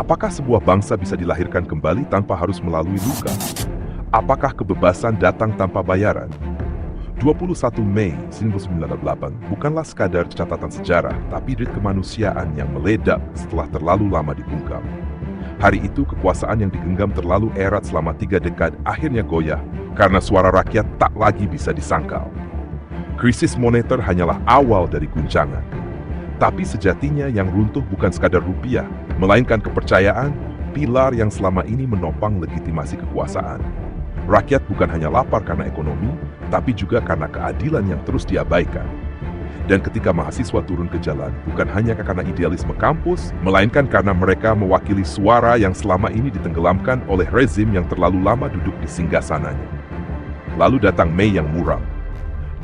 Apakah sebuah bangsa bisa dilahirkan kembali tanpa harus melalui luka? Apakah kebebasan datang tanpa bayaran? 21 Mei 1998 bukanlah sekadar catatan sejarah, tapi rit kemanusiaan yang meledak setelah terlalu lama dibungkam. Hari itu kekuasaan yang digenggam terlalu erat selama 3 dekade akhirnya goyah karena suara rakyat tak lagi bisa disangkal. Krisis moneter hanyalah awal dari guncangan. Tapi sejatinya yang runtuh bukan sekadar rupiah, melainkan kepercayaan, pilar yang selama ini menopang legitimasi kekuasaan. Rakyat bukan hanya lapar karena ekonomi, tapi juga karena keadilan yang terus diabaikan. Dan ketika mahasiswa turun ke jalan, bukan hanya karena idealisme kampus, melainkan karena mereka mewakili suara yang selama ini ditenggelamkan oleh rezim yang terlalu lama duduk di singgasananya. Lalu datang Mei yang muram.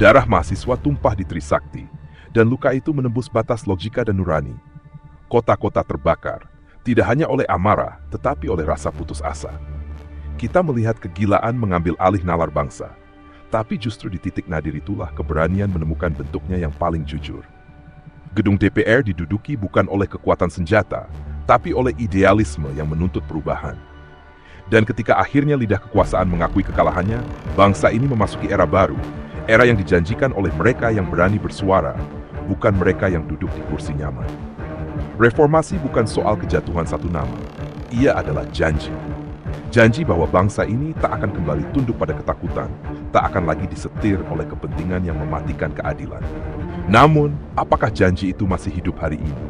Darah mahasiswa tumpah di Trisakti, dan luka itu menembus batas logika dan nurani. Kota-kota terbakar, tidak hanya oleh amarah, tetapi oleh rasa putus asa. Kita melihat kegilaan mengambil alih nalar bangsa, tapi justru di titik nadir itulah keberanian menemukan bentuknya yang paling jujur. Gedung DPR diduduki bukan oleh kekuatan senjata, tapi oleh idealisme yang menuntut perubahan. Dan ketika akhirnya lidah kekuasaan mengakui kekalahannya, bangsa ini memasuki era baru, era yang dijanjikan oleh mereka yang berani bersuara, bukan mereka yang duduk di kursi nyaman. Reformasi bukan soal kejatuhan satu nama, ia adalah janji. Janji bahwa bangsa ini tak akan kembali tunduk pada ketakutan, tak akan lagi disetir oleh kepentingan yang mematikan keadilan. Namun, apakah janji itu masih hidup hari ini?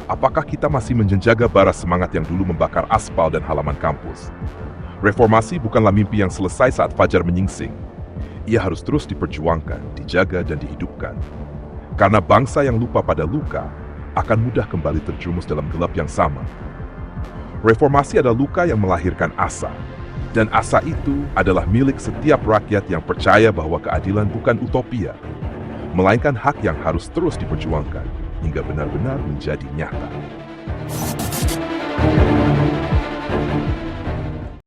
Apakah kita masih menjaga bara semangat yang dulu membakar aspal dan halaman kampus? Reformasi bukanlah mimpi yang selesai saat fajar menyingsing. Ia harus terus diperjuangkan, dijaga, dan dihidupkan. Karena bangsa yang lupa pada luka akan mudah kembali terjerumus dalam gelap yang sama. Reformasi adalah luka yang melahirkan asa, dan asa itu adalah milik setiap rakyat yang percaya bahwa keadilan bukan utopia, melainkan hak yang harus terus diperjuangkan hingga benar-benar menjadi nyata.